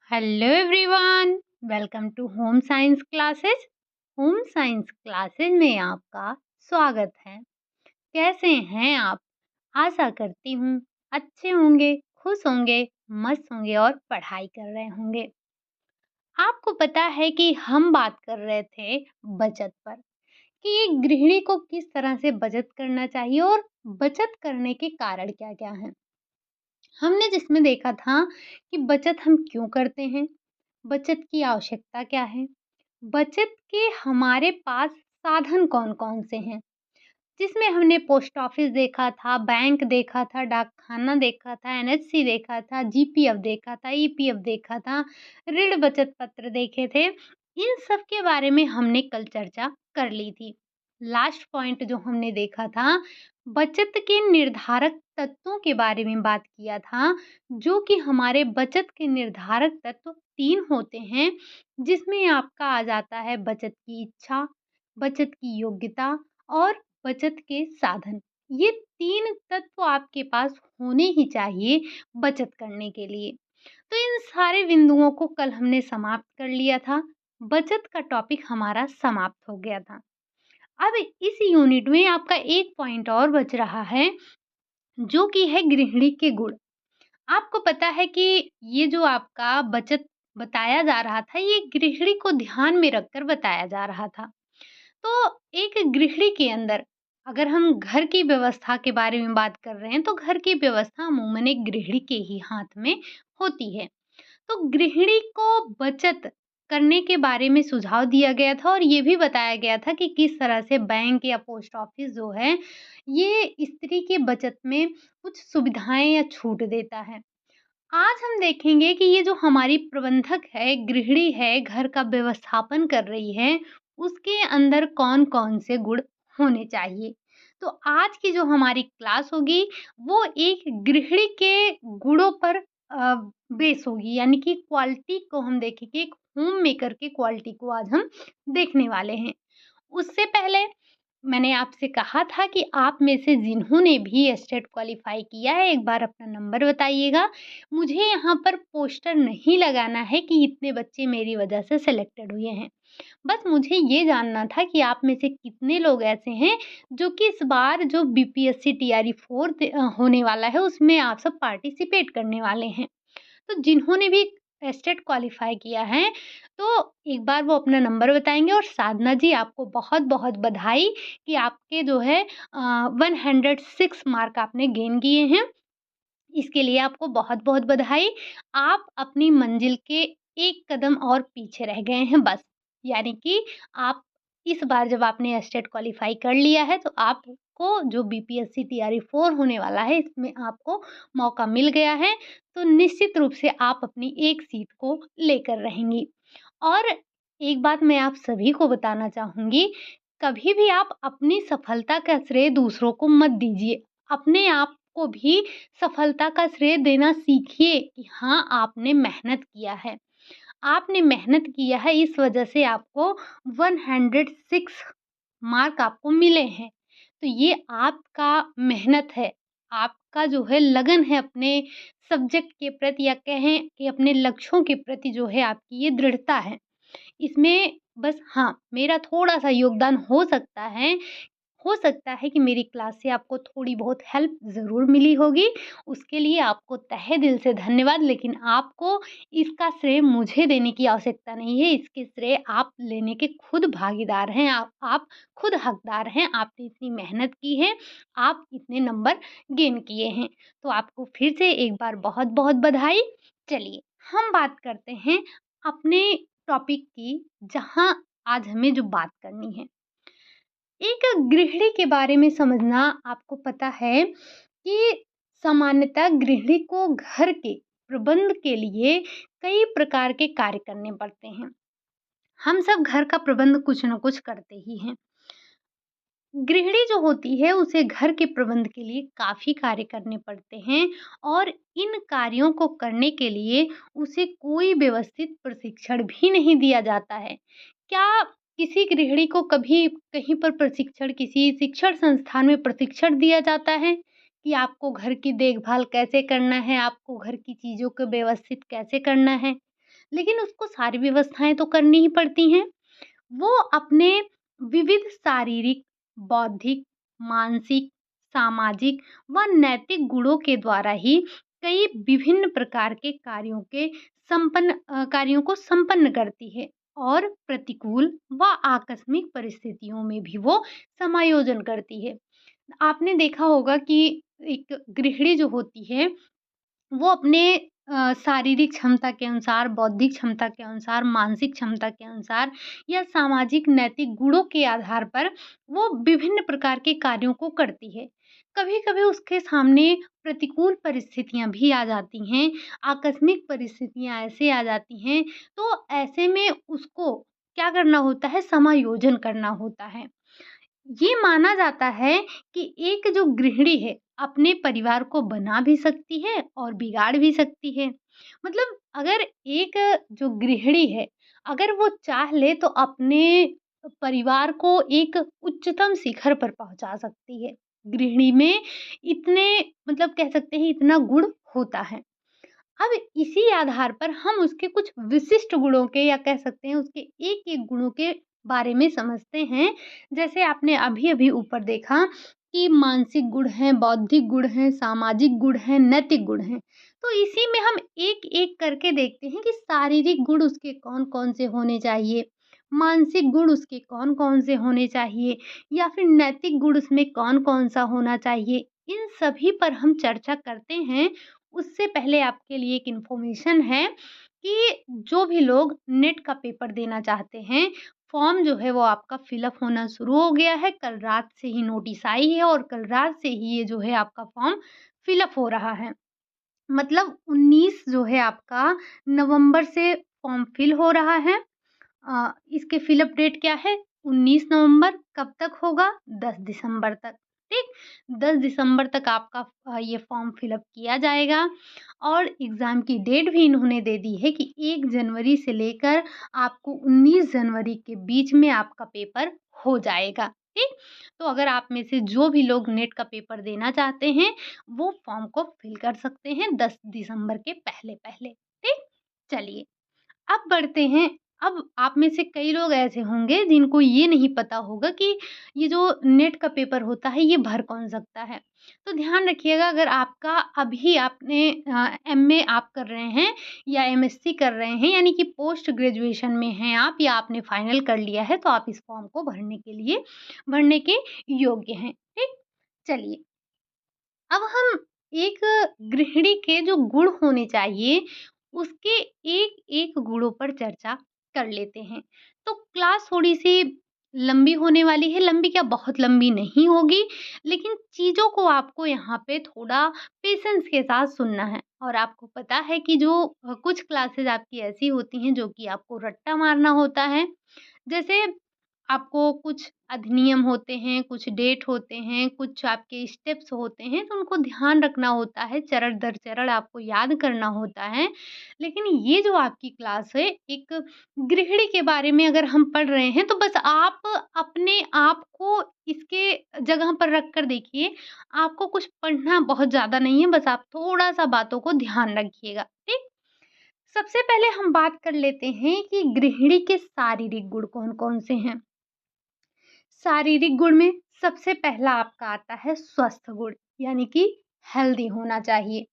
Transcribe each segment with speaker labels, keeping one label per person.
Speaker 1: Hello everyone, welcome to home science classes. Home science classes में आपका स्वागत है। कैसे हैं आप? आशा करती हूँ अच्छे होंगे, खुश होंगे, मस्त होंगे और पढ़ाई कर रहे होंगे। आपको पता है कि हम बात कर रहे थे बचत पर कि एक गृहिणी को किस तरह से बचत करना चाहिए और बचत करने के कारण क्या-क्या हैं। हमने जिसमें देखा था कि बचत हम क्यों करते हैं, बचत की आवश्यकता क्या है? बचत के हमारे पास साधन कौन-कौन से हैं? जिसमें हमने पोस्ट ऑफिस देखा था, बैंक देखा था, डाकखाना देखा था, एनएचसी देखा था, जीपीएफ देखा था, ईपीएफ देखा था, ऋण बचत पत्र देखे थे। इन सब के बारे में हमने कल चर्चा कर ली थी। लास्ट पॉइंट जो हमने देखा था, बचत के निर्धारक तत्वों के बारे में बात किया था, जो कि हमारे बचत के निर्धारक तत्व 3 होते हैं, जिसमें आपका आ जाता है बचत की इच्छा, बचत की योग्यता और बचत के साधन। ये 3 तत्व आपके पास होने ही चाहिए बचत करने के लिए। तो इन सारे बिंदुओं को कल हमने समाप्त कर लिया था। बचत का टॉपिक हमारा समाप्त हो गया था। अब इस यूनिट में आपका एक पॉइंट और बच रहा है, जो कि है गृहिणी के गुण। आपको पता है कि ये जो आपका बचत बताया जा रहा था, ये गृहिणी को ध्यान में रखकर बताया जा रहा था। तो एक गृहिणी के अंदर अगर हम घर की व्यवस्था के बारे में बात कर रहे हैं, तो घर की व्यवस्था अमूमन एक गृहिणी के ही हाथ में होती है। तो गृहिणी को बचत करने के बारे में सुझाव दिया गया था और ये भी बताया गया था कि किस तरह से बैंक या पोस्ट ऑफिस जो है, ये स्त्री की बचत में कुछ सुविधाएँ या छूट देता है। आज हम देखेंगे कि ये जो हमारी प्रबंधक है, गृहिणी है, घर का व्यवस्थापन कर रही है, उसके अंदर कौन-कौन से गुण होने चाहिए। तो आज की जो हमारी क्लास होगी, वो एक गृहिणी के गुणों पर बेस होगी, यानी कि क्वालिटी को हम देखेंगे, एक होम मेकर की क्वालिटी को आज हम देखने वाले हैं। उससे पहले मैंने आपसे कहा था कि आप में से जिन्होंने भी एस्टेट क्वालीफाई किया है, एक बार अपना नंबर बताइएगा। मुझे यहाँ पर पोस्टर नहीं लगाना है कि इतने बच्चे मेरी वजह से सिलेक्टेड हुए हैं। बस मुझे ये जानना था कि आप में से कितने लोग ऐसे हैं, जो कि इस बार जो बीपीएससी टीआरई 4 होने वाला है, उसमें आप सब पार्टिसिपेट करने वाले हैं। तो जिन्होंने भी एस्टेट क्वालीफाई किया है, तो एक बार वो अपना नंबर बताएँगे और साधना जी आपको बहुत-बहुत बधाई कि आपके जो है 106 मार्क आपने गेन किए हैं। इसके लिए आपको बहुत-बहुत बधाई। आप अपनी मंज़िल के एक कदम और पीछे रह गए हैं बस। यानी कि आप इस बार जब आपने एस्टेट क्वालीफाई कर लिया है, तो आपको जो बीपीएससी टीआरई 4 होने वाला है, इसमें आपको मौका मिल गया है। तो निश्चित रूप से आप अपनी एक सीट को लेकर रहेंगी। और एक बात मैं आप सभी को बताना चाहूँगी, कभी भी आप अपनी सफलता का श्रेय दूसरों को मत दीजिए। अपने आप को भी सफलता का श्रेय देना सीखिए कि हाँ, आपने मेहनत किया है। आपने मेहनत किया है, इस वजह से आपको 106 मार्क आपको मिले हैं। तो ये आपका मेहनत है, आपका जो है लगन है अपने सब्जेक्ट के प्रति, या कहें कि अपने लक्ष्यों के प्रति जो है आपकी ये दृढ़ता है। इसमें बस हाँ, मेरा थोड़ा-सा योगदान हो सकता है कि मेरी क्लास से आपको थोड़ी बहुत हेल्प ज़रूर मिली होगी। उसके लिए आपको तहे दिल से धन्यवाद, लेकिन आपको इसका श्रेय मुझे देने की आवश्यकता नहीं है। इसके श्रेय आप लेने के खुद भागीदार हैं, आप खुद हकदार हैं। आपने इतनी मेहनत की है, आप इतने नंबर गेन किए हैं। तो आपको फिर से एक बार बहुत-बहुत बधाई। चलिए, हम बात करते हैं अपने टॉपिक की, जहाँ आज हमें जो बात करनी है। एक गृहिणी के बारे में समझना, आपको पता है कि सामान्यतः गृहिणी को घर के प्रबंध के लिए कई प्रकार के कार्य करने पड़ते हैं। हम सब घर का प्रबंध कुछ न कुछ करते ही हैं। गृहिणी जो होती है, उसे घर के प्रबंध के लिए काफ़ी कार्य करने पड़ते हैं और इन कार्यों को करने के लिए उसे कोई व्यवस्थित प्रशिक्षण भी नहीं दिया जाता है। क्या किसी गृहिणी को कभी कहीं पर प्रशिक्षण, किसी शिक्षण संस्थान में प्रशिक्षण दिया जाता है कि आपको घर की देखभाल कैसे करना है, आपको घर की चीज़ों को व्यवस्थित कैसे करना है? लेकिन उसको सारी व्यवस्थाएँ तो करनी ही पड़ती हैं। वो अपने विविध शारीरिक, बौद्धिक, मानसिक, सामाजिक व नैतिक गुणों के द्वारा ही कई विभिन्न प्रकार के कार्यों को संपन्न करती है और प्रतिकूल व आकस्मिक परिस्थितियों में भी वो समायोजन करती है। आपने देखा होगा कि एक गृहिणी जो होती है वो अपने शारीरिक क्षमता के अनुसार, बौद्धिक क्षमता के अनुसार, मानसिक क्षमता के अनुसार या सामाजिक नैतिक गुणों के आधार पर वो विभिन्न प्रकार के कार्यों को करती है। कभी-कभी उसके सामने प्रतिकूल परिस्थितियाँ भी आ जाती हैं, आकस्मिक परिस्थितियाँ ऐसे आ जाती हैं, तो ऐसे में उसको क्या करना होता है, समायोजन करना होता है। ये माना जाता है कि एक जो गृहिणी है, अपने परिवार को बना भी सकती है और बिगाड़ भी सकती है। मतलब अगर एक जो गृहिणी है, अगर वो चाह ले तो अपने परिवार को एक उच्चतम शिखर पर पहुँचा सकती है। गृहिणी में इतने मतलब कह सकते हैं इतना गुण होता है। अब इसी आधार पर हम उसके कुछ विशिष्ट गुणों के या कह सकते हैं उसके एक-एक गुणों के बारे में समझते हैं। जैसे आपने अभी-अभी ऊपर देखा कि मानसिक गुण हैं, बौद्धिक गुण हैं, सामाजिक गुण हैं, नैतिक गुण हैं। तो इसी में हम एक-एक करके देखते हैं कि शारीरिक गुण उसके कौन-कौन से होने चाहिए, मानसिक गुण उसके कौन-कौन से होने चाहिए या फिर नैतिक गुण उसमें कौन-कौन सा होना चाहिए। इन सभी पर हम चर्चा करते हैं। उससे पहले आपके लिए एक इन्फॉर्मेशन है कि जो भी लोग नेट का पेपर देना चाहते हैं, फॉर्म जो है वो आपका फ़िलअप होना शुरू हो गया है। कल रात से ही नोटिस आई है और कल रात से ही ये जो है आपका फॉर्म फ़िलअप हो रहा है। मतलब 19 जो है आपका नवंबर से फॉर्म फिल हो रहा है। इसके फ़िलअप डेट क्या है? 19 नवंबर। कब तक होगा? 10 दिसंबर तक, ठीक? 10 दिसंबर तक आपका ये फ़ॉर्म फ़िलअप किया जाएगा और एग्ज़ाम की डेट भी इन्होंने दे दी है कि 1 जनवरी से लेकर आपको 19 जनवरी के बीच में आपका पेपर हो जाएगा, ठीक? तो अगर आप में से जो भी लोग नेट का पेपर देना चाहते हैं, वो फ़ॉर्म को फ़िल कर सकते हैं 10 दिसंबर के पहले-पहले, ठीक? चलिए अब बढ़ते हैं। अब आप में से कई लोग ऐसे होंगे जिनको ये नहीं पता होगा कि ये जो नेट का पेपर होता है ये भर कौन सकता है। तो ध्यान रखिएगा अगर आपका अभी आपने एमए आप कर रहे हैं या एमएससी कर रहे हैं यानी कि पोस्ट ग्रेजुएशन में हैं आप या आपने फाइनल कर लिया है तो आप इस फॉर्म को भरने के योग्य हैं। ठीक? चलिए अब हम एक गृहिणी के जो गुण होने चाहिए, उसके एक-एक गुणों पर चर्चा कर लेते हैं। तो क्लास थोड़ी-सी लंबी होने वाली है, लंबी क्या बहुत लंबी नहीं होगी, लेकिन चीज़ों को आपको यहाँ पे थोड़ा पेशेंस के साथ सुनना है। और आपको पता है कि जो कुछ क्लासेस आपकी ऐसी होती हैं जो कि आपको रट्टा मारना होता है। जैसे आपको कुछ अधिनियम होते हैं, कुछ डेट होते हैं, कुछ आपके स्टेप्स होते हैं, तो उनको ध्यान रखना होता है, चरण दर चरण आपको याद करना होता है। लेकिन ये जो आपकी क्लास है, एक गृहिणी के बारे में अगर हम पढ़ रहे हैं, तो बस आप अपने आप को इसके जगह पर रख कर देखिए, आपको कुछ पढ़ना बहुत ज़्यादा नहीं है, बस आप थोड़ा-सा बातों को ध्यान रखिएगा, ठीक? सबसे पहले हम बात कर लेते हैं कि गृहिणी के शारीरिक गुण कौन-कौन से हैं। शारीरिक गुण में सबसे पहला आपका आता है स्वस्थ गुण यानी कि हेल्दी होना चाहिए।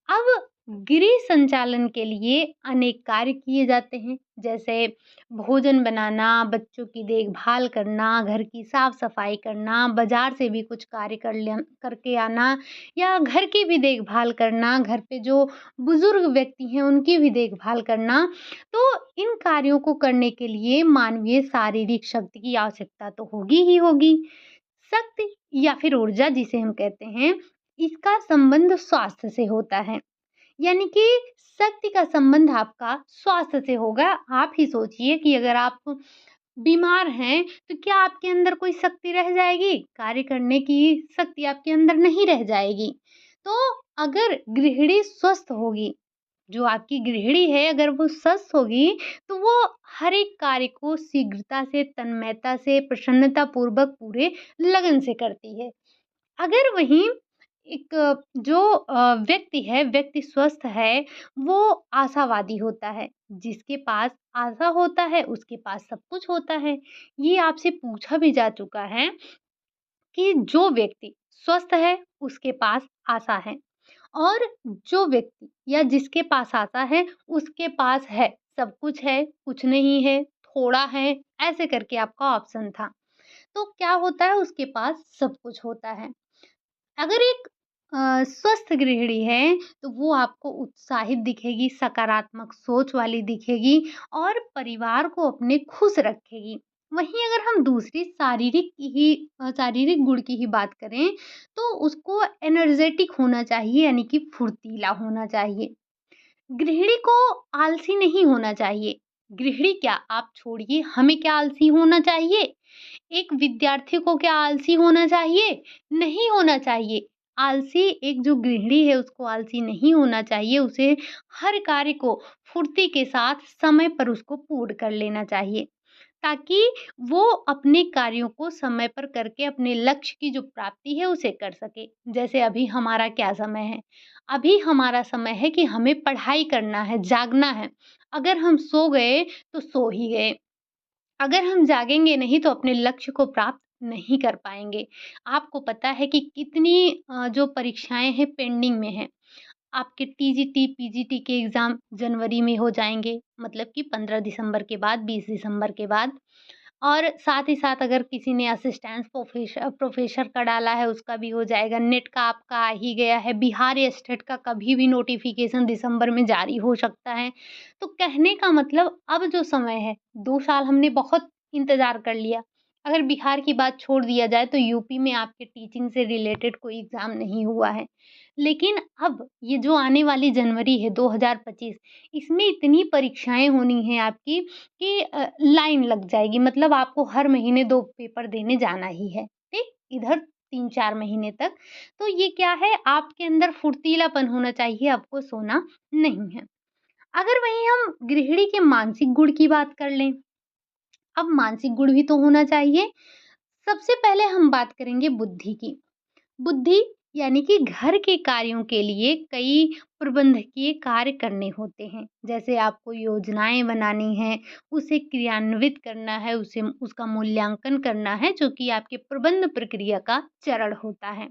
Speaker 1: अब गृह संचालन के लिए अनेक कार्य किए जाते हैं जैसे भोजन बनाना, बच्चों की देखभाल करना, घर की साफ सफाई करना, बाजार से भी कुछ कार्य करके आना या घर की भी देखभाल करना, घर पे जो बुजुर्ग व्यक्ति हैं उनकी भी देखभाल करना। तो इन कार्यों को करने के लिए मानवीय शारीरिक शक्ति की आवश्यकता तो होगी ही होगी। शक्ति या फिर ऊर्जा जिसे हम कहते हैं, इसका संबंध स्वास्थ्य से होता है। यानी कि शक्ति का संबंध आपका स्वास्थ्य से होगा। आप ही सोचिए कि अगर आप बीमार हैं, तो क्या आपके अंदर कोई शक्ति रह जाएगी? कार्य करने की शक्ति आपके अंदर नहीं रह जाएगी। तो अगर गृहिणी स्वस्थ होगी, जो आपकी गृहिणी है अगर वो स्वस्थ होगी, तो वो हर एक कार्य को शीघ्रता से, तन्मयता से, प्रसन्नता पूर्वक पूरे लगन से करती है। अगर वहीं जो व्यक्ति स्वस्थ है, वो आशावादी होता है। जिसके पास आशा होता है, उसके पास सब कुछ होता है। ये आपसे पूछा भी जा चुका है कि जो व्यक्ति स्वस्थ है, उसके पास आशा है और जो व्यक्ति या जिसके पास आशा है, उसके पास है, सब कुछ है, कुछ नहीं है, थोड़ा है, ऐसे करके आपका ऑप्शन था। तो क्या होता है, उसके पास सब कुछ होता है। अगर एक स्वस्थ गृहिणी है, तो वो आपको उत्साहित दिखेगी, सकारात्मक सोच वाली दिखेगी और परिवार को अपने खुश रखेगी। वहीं अगर हम दूसरी शारीरिक गुण की ही बात करें, तो उसको एनर्जेटिक होना चाहिए, यानी कि फुर्तीला होना चाहिए। गृहिणी को आलसी नहीं होना चाहिए। गृहिणी क्या, आप छोड़िए, हमें क्या आलसी होना चाहिए? एक विद्यार्थी को क्या आलसी होना चाहिए? नहीं होना चाहिए। आलसी एक जो गृहिणी है, उसको आलसी नहीं होना चाहिए। उसे हर कार्य को फुर्ती के साथ समय पर उसको पूर्ण कर लेना चाहिए, ताकि वो अपने कार्यों को समय पर करके अपने लक्ष्य की जो प्राप्ति है उसे कर सके। जैसे अभी हमारा क्या समय है? अभी हमारा समय है कि हमें पढ़ाई करना है, जागना है। अगर हम सो गए तो सो ही गए। अगर हम जागेंगे नहीं तो अपने लक्ष्य को प्राप्त नहीं कर पाएँगे। आपको पता है कि कितनी जो परीक्षाएँ हैं पेंडिंग में हैं। आपके टीजीटी, पीजीटी के एग्ज़ाम जनवरी में हो जाएँगे, मतलब कि 15 दिसंबर के बाद, 20 दिसंबर के बाद। और साथ ही साथ अगर किसी ने असिस्टेंट प्रोफ़ेसर का डाला है, उसका भी हो जाएगा। नेट का आपका आ ही गया है, बिहार या स्टेट का कभी भी नोटिफ़िकेशन दिसंबर में जारी हो सकता है। तो कहने का मतलब अब जो समय है, 2 साल हमने बहुत इंतज़ार कर लिया। अगर बिहार की बात छोड़ दिया जाए तो यूपी में आपके टीचिंग से रिलेटेड कोई एग्ज़ाम नहीं हुआ है। लेकिन अब ये जो आने वाली जनवरी है 2025, इसमें इतनी परीक्षाएँ होनी हैं आपकी कि लाइन लग जाएगी, मतलब आपको हर महीने 2 पेपर देने जाना ही है, ठीक? इधर 3-4 महीने तक। तो ये क्या है, आपके अंदर फुर्तीलापन होना चाहिए, आपको सोना नहीं है। अगर वहीं हम गृहिणी के मानसिक गुण की बात कर लें, अब मानसिक गुण भी तो होना चाहिए। सबसे पहले हम बात करेंगे बुद्धि की। बुद्धि यानी कि घर के कार्यों के लिए कई प्रबंधकीय कार्य करने होते हैं। जैसे आपको योजनाएँ बनानी हैं, उसे क्रियान्वित करना है, उसे उसका मूल्यांकन करना है, जो कि आपके प्रबंध प्रक्रिया का चरण होता है।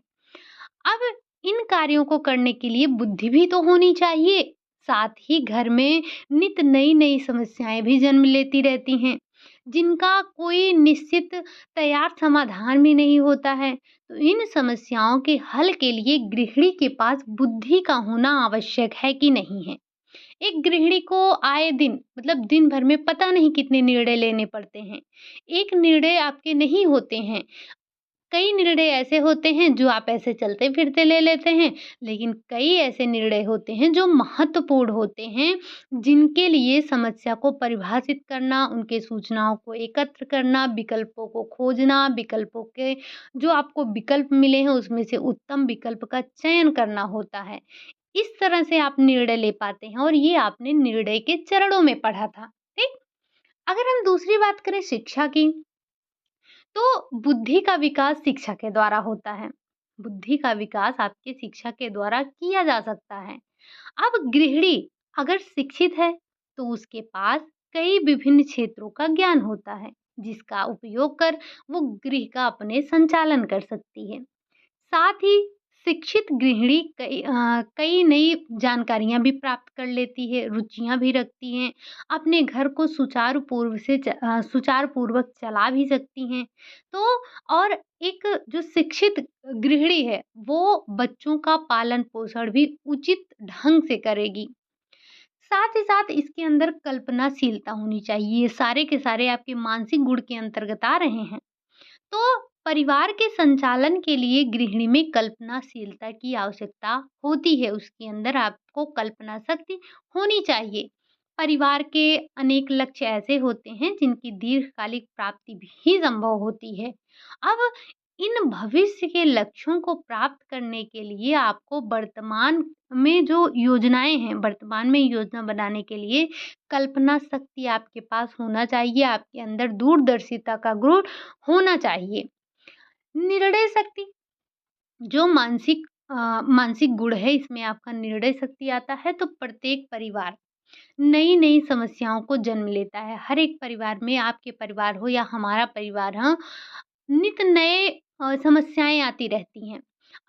Speaker 1: अब इन कार्यों को करने के लिए बुद्धि भी तो होनी चाहिए। साथ ही घर में नित नई-नई समस्याएँ भी जन्म लेती रहती हैं, जिनका कोई निश्चित तैयार समाधान भी नहीं होता है। तो इन समस्याओं के हल के लिए गृहिणी के पास बुद्धि का होना आवश्यक है कि नहीं है? एक गृहिणी को आए दिन, मतलब दिन भर में पता नहीं कितने निर्णय लेने पड़ते हैं। एक निर्णय आपके नहीं होते हैं। कई निर्णय ऐसे होते हैं जो आप ऐसे चलते-फिरते ले लेते हैं, लेकिन कई ऐसे निर्णय होते हैं जो महत्वपूर्ण होते हैं, जिनके लिए समस्या को परिभाषित करना, उनके सूचनाओं को एकत्र करना, विकल्पों को खोजना, विकल्पों के जो आपको विकल्प मिले हैं उसमें से उत्तम विकल्प का चयन करना होता है। इस तरह से आप निर्णय ले पाते हैं और ये आपने निर्णय के चरणों में पढ़ा था, ठीक? अगर हम दूसरी बात करें शिक्षा की, तो बुद्धि का विकास शिक्षा के द्वारा होता है। बुद्धि का विकास आपके शिक्षा के द्वारा किया जा सकता है। अब गृहिणी अगर शिक्षित है, तो उसके पास कई विभिन्न क्षेत्रों का ज्ञान होता है, जिसका उपयोग कर वो गृह का अपने संचालन कर सकती है। साथ ही शिक्षित गृहिणी कई नई जानकारियाँ भी प्राप्त कर लेती है, रुचियाँ भी रखती हैं, अपने घर को सुचारू पूर्वक चला भी सकती हैं। तो और एक जो शिक्षित गृहिणी है, वो बच्चों का पालन-पोषण भी उचित ढंग से करेगी। साथ ही साथ इसके अंदर कल्पनाशीलता होनी चाहिए। ये सारे के सारे आपके मानसिक गुण के अंतर्गत आ रहे हैं। तो परिवार के संचालन के लिए गृहिणी में कल्पनाशीलता की आवश्यकता होती है। उसके अंदर आपको कल्पना शक्ति होनी चाहिए। परिवार के अनेक लक्ष्य ऐसे होते हैं जिनकी दीर्घकालिक प्राप्ति भी संभव होती है। अब इन भविष्य के लक्ष्यों को प्राप्त करने के लिए आपको वर्तमान में योजना बनाने के लिए कल्पना शक्ति आपके पास होना चाहिए, आपके अंदर दूरदर्शिता का गुण होना चाहिए। निर्णय शक्ति जो मानसिक मानसिक गुण है, इसमें आपका निर्णय शक्ति आता है। तो प्रत्येक परिवार नई-नई समस्याओं को जन्म लेता है। हर एक परिवार में, आपके परिवार हो या हमारा परिवार हो, नित नए समस्याएँ आती रहती हैं।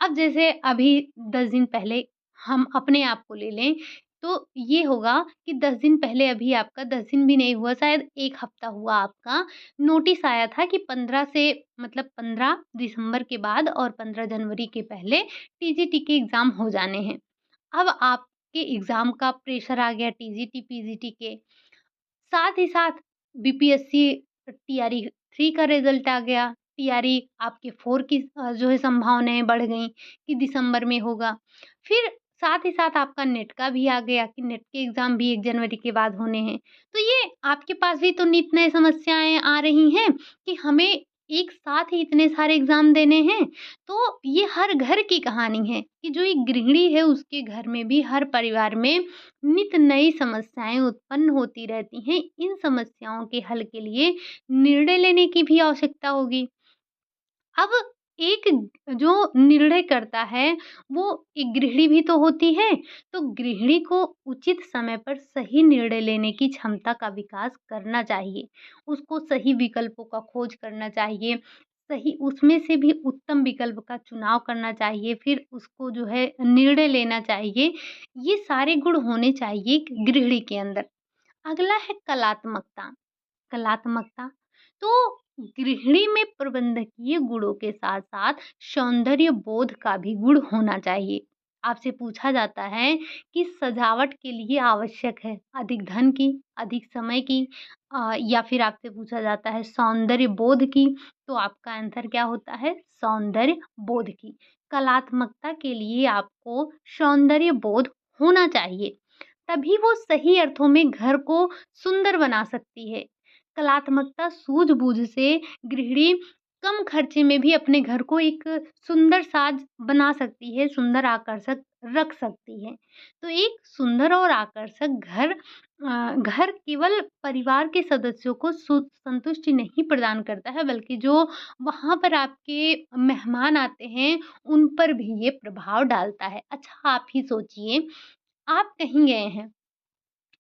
Speaker 1: अब जैसे अभी 10 दिन पहले हम अपने आप को ले लें, तो ये होगा कि 10 दिन पहले, अभी आपका 10 दिन भी नहीं हुआ, शायद 1 हफ्ता हुआ आपका, नोटिस आया था कि 15 से, मतलब 15 दिसंबर के बाद और 15 जनवरी के पहले टीजीटी के एग्ज़ाम हो जाने हैं। अब आपके एग्ज़ाम का प्रेशर आ गया टीजीटी, पीजीटी के, साथ ही साथ बीपीएससी टीआरई 3 का रिज़ल्ट आ गया। टीआरई आपके 4 की जो है संभावनाएँ बढ़ गईं कि दिसंबर में होगा। फिर साथ ही साथ आपका नेट का भी आ गया कि नेट के एग्ज़ाम भी 1 जनवरी के बाद होने हैं। तो ये आपके पास भी तो नित नए समस्याएँ आ रही हैं कि हमें एक साथ ही इतने सारे एग्ज़ाम देने हैं। तो ये हर घर की कहानी है कि जो एक गृहिणी है, उसके घर में भी, हर परिवार में नित नई समस्याएँ उत्पन्न होती रहती हैं। इन समस्याओं के हल के लिए निर्णय लेने की भी आवश्यकता होगी। अब एक जो निर्णय करता है, वो एक गृहिणी भी तो होती है, तो गृहिणी को उचित समय पर सही निर्णय लेने की क्षमता का विकास करना चाहिए। उसको सही विकल्पों का खोज करना चाहिए, सही उसमें से भी उत्तम विकल्प का चुनाव करना चाहिए, फिर उसको जो है निर्णय लेना चाहिए। ये सारे गुण होने चाहिए एक गृहिणी के अंदर। अगला है कलात्मकता। कलात्मकता, तो गृहिणी में प्रबंधकीय गुणों के साथ-साथ सौंदर्य बोध का भी गुण होना चाहिए। आपसे पूछा जाता है कि सजावट के लिए आवश्यक है अधिक धन की, अधिक समय की, या फिर आपसे पूछा जाता है सौंदर्य बोध की, तो आपका आंसर क्या होता है? सौंदर्य बोध की। कलात्मकता के लिए आपको सौंदर्य बोध होना चाहिए, तभी वो सही अर्थों में घर को सुंदर बना सकती है। कलात्मकता सूझ-बूझ से गृहिणी कम खर्चे में भी अपने घर को एक सुंदर साज बना सकती है, सुंदर आकर्षक रख सकती है। तो एक सुंदर और आकर्षक घर केवल परिवार के सदस्यों को संतुष्टि नहीं प्रदान करता है, बल्कि जो वहाँ पर आपके मेहमान आते हैं, उन पर भी ये प्रभाव डालता है। अच्छा, आप ही सोचिए, आप कहीं गए हैं,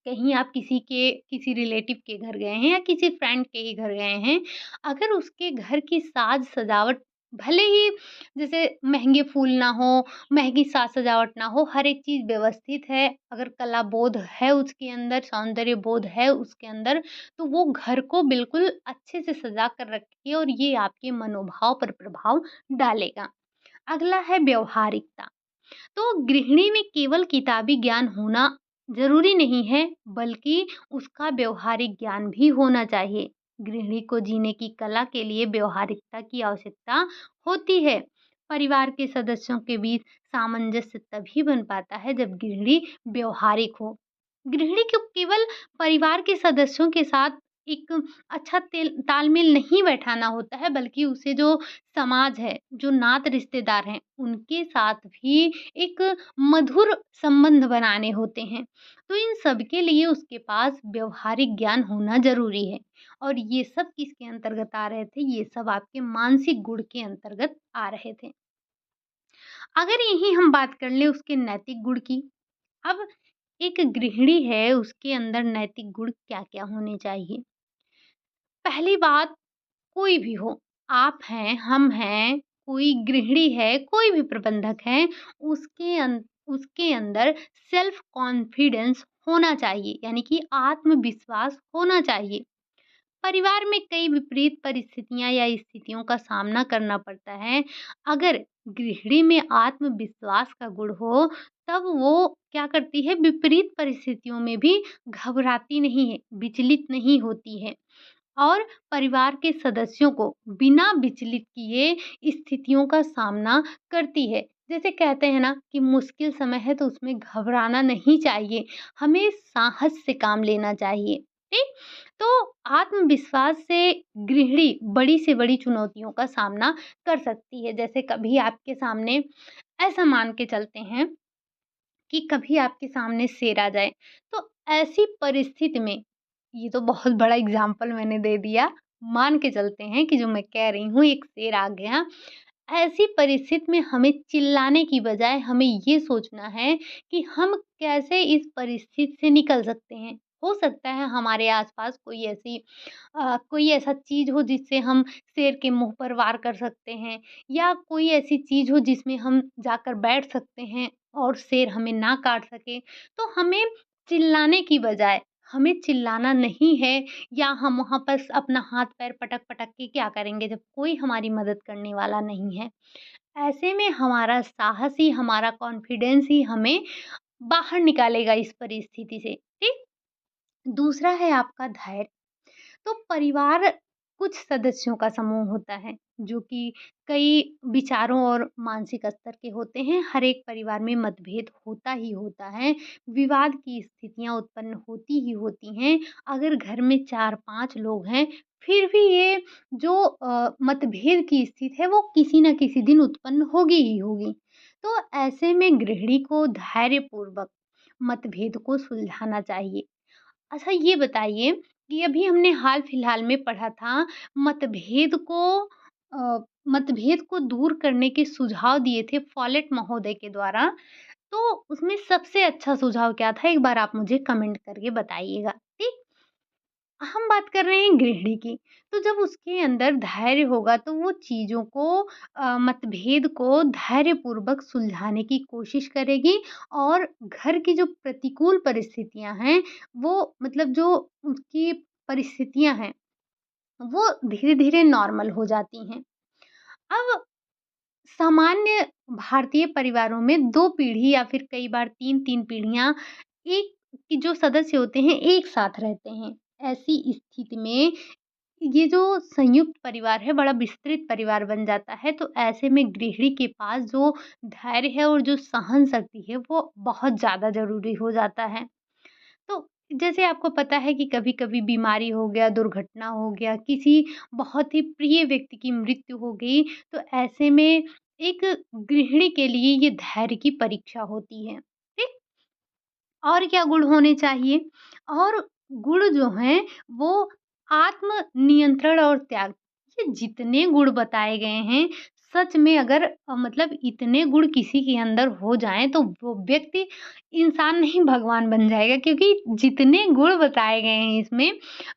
Speaker 1: कहीं आप किसी रिलेटिव के घर गए हैं या किसी फ्रेंड के ही घर गए हैं, अगर उसके घर की साज-सजावट भले ही जैसे महँगे फूल ना हो, महँगी साज-सजावट ना हो, हर एक चीज़ व्यवस्थित है, अगर कला बोध है उसके अंदर, सौंदर्य बोध है उसके अंदर, तो वो घर को बिल्कुल अच्छे से सजा कर रखी है और ये आपके मनोभाव पर प्रभाव डालेगा। अगला है व्यावहारिकता। तो गृहिणी में केवल किताबी ज्ञान होना ज़रूरी नहीं है, बल्कि उसका व्यावहारिक ज्ञान भी होना चाहिए। गृहिणी को जीने की कला के लिए व्यावहारिकता की आवश्यकता होती है। परिवार के सदस्यों के बीच सामंजस्य तभी बन पाता है जब गृहिणी व्यावहारिक हो। गृहिणी को केवल परिवार के सदस्यों के साथ एक अच्छा तालमेल नहीं बैठाना होता है, बल्कि उसे जो समाज है, जो नात रिश्तेदार हैं, उनके साथ भी एक मधुर संबंध बनाने होते हैं। तो इन सब के लिए उसके पास व्यावहारिक ज्ञान होना ज़रूरी है। और ये सब किसके अंतर्गत आ रहे थे? ये सब आपके मानसिक गुण के अंतर्गत आ रहे थे। अगर यहीं हम बात कर लें उसके नैतिक गुण की, अब एक गृहिणी है, उसके अंदर नैतिक गुण क्या-क्या होने चाहिए? पहली बात, कोई भी हो, आप हैं, हम हैं, कोई गृहिणी है, कोई भी प्रबंधक है, उसके अंदर सेल्फ कॉन्फिडेंस होना चाहिए, यानी कि आत्मविश्वास होना चाहिए। परिवार में कई विपरीत परिस्थितियाँ या स्थितियों का सामना करना पड़ता है। अगर गृहिणी में आत्मविश्वास का गुण हो, तब वो क्या करती है, विपरीत परिस्थितियों में भी घबराती नहीं है, विचलित नहीं होती है। और परिवार के सदस्यों को बिना विचलित किए स्थितियों का सामना करती है। जैसे कहते हैं ना कि मुश्किल समय है तो उसमें घबराना नहीं चाहिए, हमें साहस से काम लेना चाहिए, ठीक? तो आत्मविश्वास से गृहिणी बड़ी से बड़ी चुनौतियों का सामना कर सकती है। जैसे कभी आपके सामने, ऐसा मान के चलते हैं कि कभी आपके सामने शेर आ जाए, तो ऐसी परिस्थिति में, ये तो बहुत बड़ा एग्ज़ाम्पल मैंने दे दिया, मान के चलते हैं कि जो मैं कह रही हूँ, एक शेर आ गया, ऐसी परिस्थिति में हमें चिल्लाने की बजाय हमें ये सोचना है कि हम कैसे इस परिस्थिति से निकल सकते हैं। हो सकता है हमारे आस-पास कोई ऐसा चीज़ हो जिससे हम शेर के मुँह पर वार कर सकते हैं, या कोई ऐसी चीज़ हो जिसमें हम जाकर बैठ सकते हैं और शेर हमें ना काट सके। तो हमें चिल्लाने की बजाय, हमें चिल्लाना नहीं है, या हम वहाँ पर अपना हाथ-पैर पटक-पटक के क्या करेंगे जब कोई हमारी मदद करने वाला नहीं है। ऐसे में हमारा साहस ही, हमारा कॉन्फिडेंस ही हमें बाहर निकालेगा इस परिस्थिति से, ठीक? दूसरा है आपका धैर्य। तो परिवार कुछ सदस्यों का समूह होता है, जो कि कई विचारों और मानसिक स्तर के होते हैं। हर एक परिवार में मतभेद होता ही होता है, विवाद की स्थितियाँ उत्पन्न होती ही होती हैं। अगर घर में 4-5 लोग हैं, फिर भी ये जो मतभेद की स्थिति है, वो किसी न किसी दिन उत्पन्न होगी ही होगी। तो ऐसे में गृहिणी को धैर्यपूर्वक मतभेद को सुलझाना चाहिए। अच्छा, ये बताइए कि अभी हमने हाल-फिलहाल में पढ़ा था, मतभेद को मतभेद को दूर करने के सुझाव दिए थे फॉलेट महोदय के द्वारा, तो उसमें सबसे अच्छा सुझाव क्या था? एक बार आप मुझे कमेंट करके बताइएगा, ठीक? हम बात कर रहे हैं गृहिणी की, तो जब उसके अंदर धैर्य होगा तो वो चीज़ों को मतभेद को धैर्यपूर्वक सुलझाने की कोशिश करेगी, और घर की जो प्रतिकूल परिस्थितियाँ हैं, वो मतलब जो उसकी परिस्थितियाँ हैं, वो धीरे-धीरे नॉर्मल हो जाती हैं। अब सामान्य भारतीय परिवारों में 2 पीढ़ी या फिर कई बार 3-3 पीढ़ियाँ एक के जो सदस्य होते हैं, एक साथ रहते हैं। ऐसी स्थिति में ये जो संयुक्त परिवार है, बड़ा विस्तृत परिवार बन जाता है, तो ऐसे में गृहिणी के पास जो धैर्य है और जो सहन शक्ति है, वो बहुत ज़्यादा ज़रूरी हो जाता है। तो जैसे आपको पता है कि कभी-कभी बीमारी हो गया, दुर्घटना हो गया, किसी बहुत ही प्रिय व्यक्ति की मृत्यु हो गई, तो ऐसे में एक गृहिणी के लिए ये धैर्य की परीक्षा होती है। ठीक? और क्या गुण होने चाहिए? और गुण जो हैं वो आत्म नियंत्रण और त्याग। ये जितने गुण बताए गए हैं, सच में अगर मतलब इतने गुण किसी के अंदर हो जाएँ तो वो व्यक्ति इंसान नहीं भगवान बन जाएगा, क्योंकि जितने गुण बताए गए हैं इसमें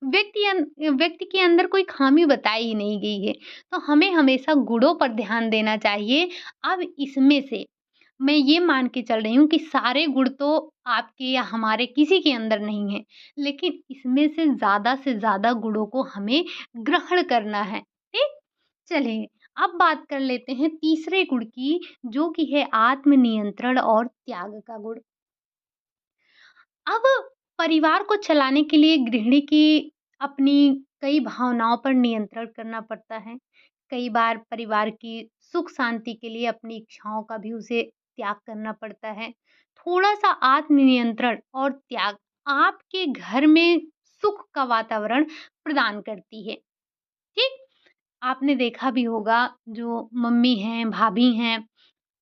Speaker 1: व्यक्ति के अंदर कोई ख़ामी बताई ही नहीं गई है। तो हमें हमेशा गुणों पर ध्यान देना चाहिए। अब इसमें से मैं ये मान के चल रही हूँ कि सारे गुण तो आपके या हमारे किसी के अंदर नहीं है, लेकिन इसमें से ज़्यादा गुणों को हमें ग्रहण करना है, ठीक? चलिए, अब बात कर लेते हैं तीसरे गुण की, जो कि है आत्मनियंत्रण और त्याग का गुण। अब परिवार को चलाने के लिए गृहिणी की अपनी कई भावनाओं पर नियंत्रण करना पड़ता है। कई बार परिवार की सुख शांति के लिए अपनी इच्छाओं का भी उसे त्याग करना पड़ता है। थोड़ा-सा आत्मनियंत्रण और त्याग आपके घर में सुख का वातावरण प्रदान करती है। ठीक? आपने देखा भी होगा, जो मम्मी हैं, भाभी हैं,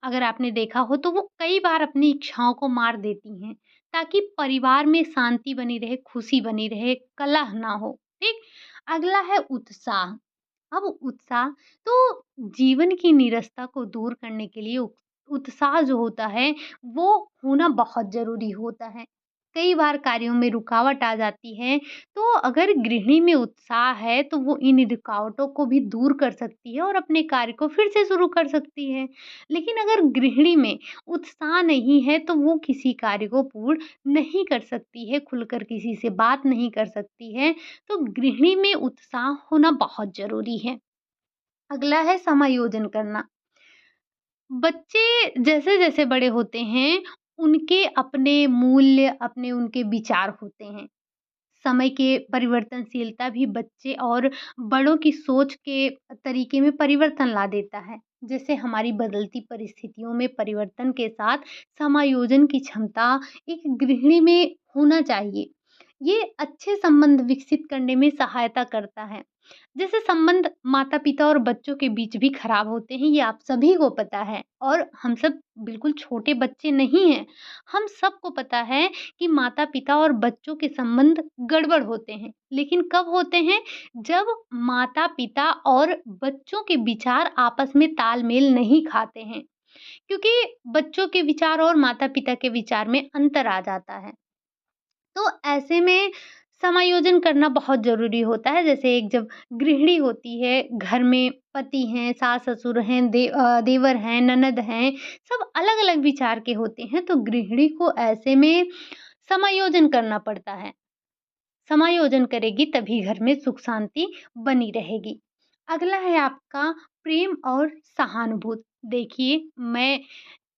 Speaker 1: अगर आपने देखा हो तो वो कई बार अपनी इच्छाओं को मार देती हैं, ताकि परिवार में शांति बनी रहे, खुशी बनी रहे, कलह ना हो, ठीक? अगला है उत्साह। अब उत्साह तो जीवन की नीरसता को दूर करने के लिए उत्साह जो होता है, वो होना बहुत ज़रूरी होता है। कई बार कार्यों में रुकावट आ जाती है, तो अगर गृहिणी में उत्साह है, तो वो इन रुकावटों को भी दूर कर सकती है और अपने कार्य को फिर से शुरू कर सकती है। लेकिन अगर गृहिणी में उत्साह नहीं है, तो वो किसी कार्य को पूर्ण नहीं कर सकती है, खुलकर किसी से बात नहीं कर सकती है। तो गृहिणी में उत्साह होना बहुत ज़रूरी है। अगला है समायोजन करना। बच्चे जैसे-जैसे बड़े होते हैं, उनके अपने मूल्य, अपने उनके विचार होते हैं। समय के परिवर्तनशीलता भी बच्चे और बड़ों की सोच के तरीके में परिवर्तन ला देता है। जैसे हमारी बदलती परिस्थितियों में परिवर्तन के साथ समायोजन की क्षमता एक गृहिणी में होना चाहिए। ये अच्छे संबंध विकसित करने में सहायता करता है। जैसे संबंध माता-पिता और बच्चों के बीच भी खराब होते हैं, ये आप सभी को पता है और हम सब बिल्कुल छोटे बच्चे नहीं हैं। हम सबको पता है कि माता-पिता और बच्चों के संबंध गड़बड़ होते हैं, लेकिन कब होते हैं? जब माता-पिता और बच्चों के विचार आपस में तालमेल नहीं खाते हैं, क्योंकि बच्चों के विचार और माता-पिता के विचार में अंतर आ जाता है। तो ऐसे में समायोजन करना बहुत ज़रूरी होता है। जैसे एक जब गृहिणी होती है, घर में पति हैं, सास-ससुर हैं, देवर हैं, ननद हैं, सब अलग-अलग विचार के होते हैं, तो गृहिणी को ऐसे में समायोजन करना पड़ता है। समायोजन करेगी तभी घर में सुख शांति बनी रहेगी। अगला है आपका प्रेम और सहानुभूति। देखिए,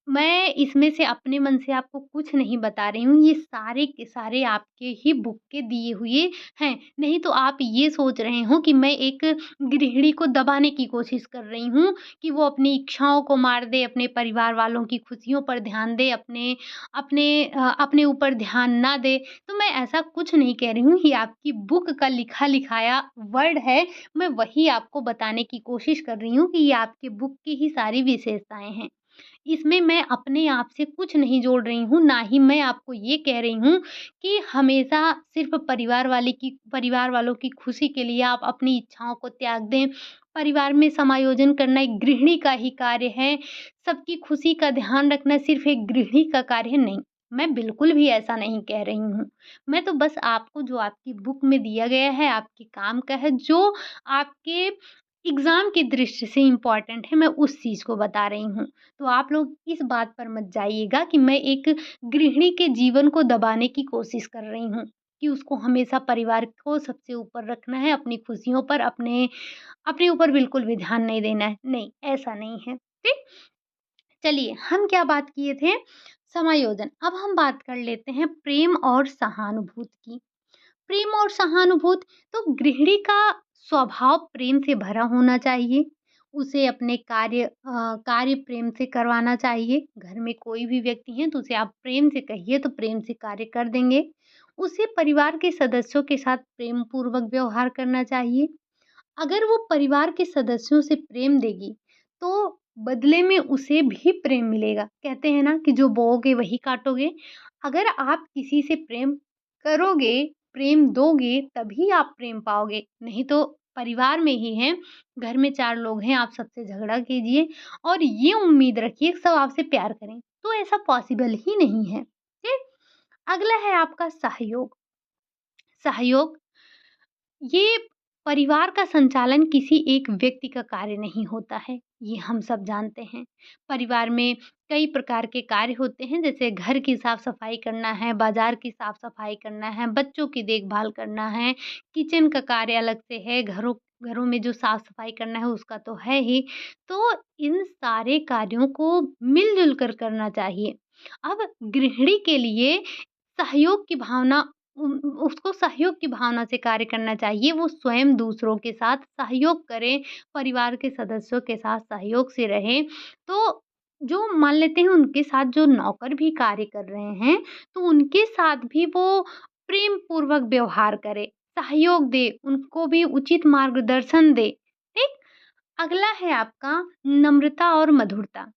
Speaker 1: मैं इसमें से अपने मन से आपको कुछ नहीं बता रही हूँ, ये सारे के सारे आपके ही बुक के दिए हुए हैं। नहीं तो आप ये सोच रहे हो कि मैं एक गृहिणी को दबाने की कोशिश कर रही हूँ कि वो अपनी इच्छाओं को मार दे, अपने परिवार वालों की खुशियों पर ध्यान दे, अपने ऊपर ध्यान ना दे। तो मैं ऐसा कुछ नहीं कह रही हूँ, ये आपकी बुक का लिखा-लिखाया वर्ड है। मैं वही आपको बताने की कोशिश कर रही हूँ कि ये आपके बुक की ही सारी विशेषताएँ हैं। इसमें मैं अपने आप से कुछ नहीं जोड़ रही हूँ, ना ही मैं आपको ये कह रही हूँ कि हमेशा सिर्फ़ परिवार वालों की खुशी के लिए आप अपनी इच्छाओं को त्याग दें। परिवार में समायोजन करना एक गृहिणी का ही कार्य है, सबकी खुशी का ध्यान रखना सिर्फ़ एक गृहिणी का कार्य है, नहीं। मैं बिल्कुल भी ऐसा नहीं कह रही हूँ। मैं तो बस आपको जो आपकी बुक में दिया गया है, आपके काम का है, जो आपके एग्ज़ाम की दृष्टि से इम्पोर्टेंट है, मैं उस चीज़ को बता रही हूँ। तो आप लोग इस बात पर मत जाइएगा कि मैं एक गृहिणी के जीवन को दबाने की कोशिश कर रही हूँ, कि उसको हमेशा परिवार को सबसे ऊपर रखना है, अपनी खुशियों पर अपने अपने ऊपर बिल्कुल भी ध्यान नहीं देना है। नहीं, ऐसा नहीं है। ठीक? चलिए, हम क्या बात किए थे? समायोजन। अब हम बात कर लेते हैं प्रेम और सहानुभूति की। प्रेम और सहानुभूति तो गृहिणी का स्वभाव प्रेम से भरा होना चाहिए। उसे अपने कार्य प्रेम से करवाना चाहिए। घर में कोई भी व्यक्ति है तो उसे आप प्रेम से कहिए तो प्रेम से कार्य कर देंगे। उसे परिवार के सदस्यों के साथ प्रेम पूर्वक व्यवहार करना चाहिए। अगर वो परिवार के सदस्यों से प्रेम देगी, तो बदले में उसे भी प्रेम मिलेगा। कहते हैं ना कि जो बोओगे वही काटोगे। अगर आप किसी से प्रेम करोगे, प्रेम दोगे, तभी आप प्रेम पाओगे। नहीं तो परिवार में ही हैं, घर में 4 लोग हैं, आप सबसे झगड़ा कीजिए और ये उम्मीद रखिए कि सब आपसे प्यार करें, तो ऐसा पॉसिबल ही नहीं है। ठीक? अगला है आपका सहयोग। सहयोग ये परिवार का संचालन किसी एक व्यक्ति का कार्य नहीं होता है, ये हम सब जानते हैं। परिवार में कई प्रकार के कार्य होते हैं, जैसे घर की साफ-सफाई करना है, बाज़ार की साफ-सफाई करना है, बच्चों की देखभाल करना है, किचन का कार्य अलग से है, घरों में जो साफ-सफाई करना है उसका तो है ही। तो इन सारे कार्यों को मिल-जुल कर करना चाहिए। अब गृहिणी के लिए सहयोग की भावना उसको सहयोग की भावना से कार्य करना चाहिए। वो स्वयं दूसरों के साथ सहयोग करे, परिवार के सदस्यों के साथ सहयोग से रहे। तो जो मान लेते हैं उनके साथ जो नौकर भी कार्य कर रहे हैं, तो उनके साथ भी वो प्रेम पूर्वक व्यवहार करे, सहयोग दे, उनको भी उचित मार्गदर्शन दे। ठीक? अगला है आपका नम्रता और मधुरता।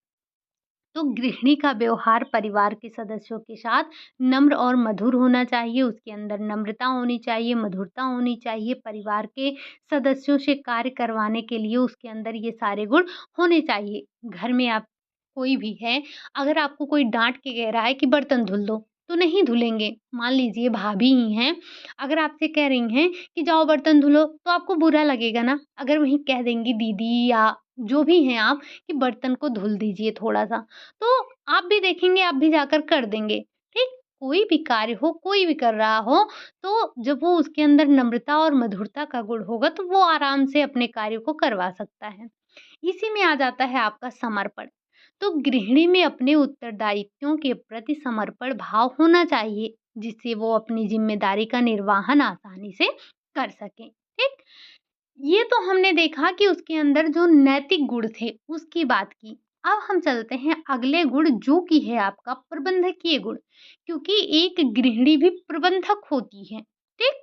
Speaker 1: तो गृहिणी का व्यवहार परिवार के सदस्यों के साथ नम्र और मधुर होना चाहिए, उसके अंदर नम्रता होनी चाहिए, मधुरता होनी चाहिए, परिवार के सदस्यों से कार्य करवाने के लिए उसके अंदर ये सारे गुण होने चाहिए। घर में आप कोई भी है, अगर आपको कोई डाँट के कह रहा है कि बर्तन धुल दो, तो नहीं धुलेंगे। मान लीजिए भाभी ही हैं, अगर आपसे कह रही हैं कि जाओ बर्तन धुलो, तो आपको बुरा लगेगा ना। अगर वहीं कह देंगी दीदी या जो भी हैं आप कि बर्तन को धुल दीजिए थोड़ा-सा, तो आप भी देखेंगे, आप भी जाकर कर देंगे, ठीक? कोई भी कार्य हो, कोई भी कर रहा हो, तो जब वो उसके अंदर नम्रता और मधुरता का गुण होगा, तो वो आराम से अपने कार्य को करवा सकता है। इसी में आ जाता है आपका समर्पण। तो गृहिणी में अपने उत्तरदायित्वों के प्रति समर्पण भाव होना चाहिए, जिससे वो अपनी ज़िम्मेदारी का निर्वहन आसानी से कर सकें, ठीक? ये तो हमने देखा कि उसके अंदर जो नैतिक गुण थे, उसकी बात की। अब हम चलते हैं अगले गुण जो कि है आपका प्रबंधकीय गुण, क्योंकि एक गृहिणी भी प्रबंधक होती है, ठीक?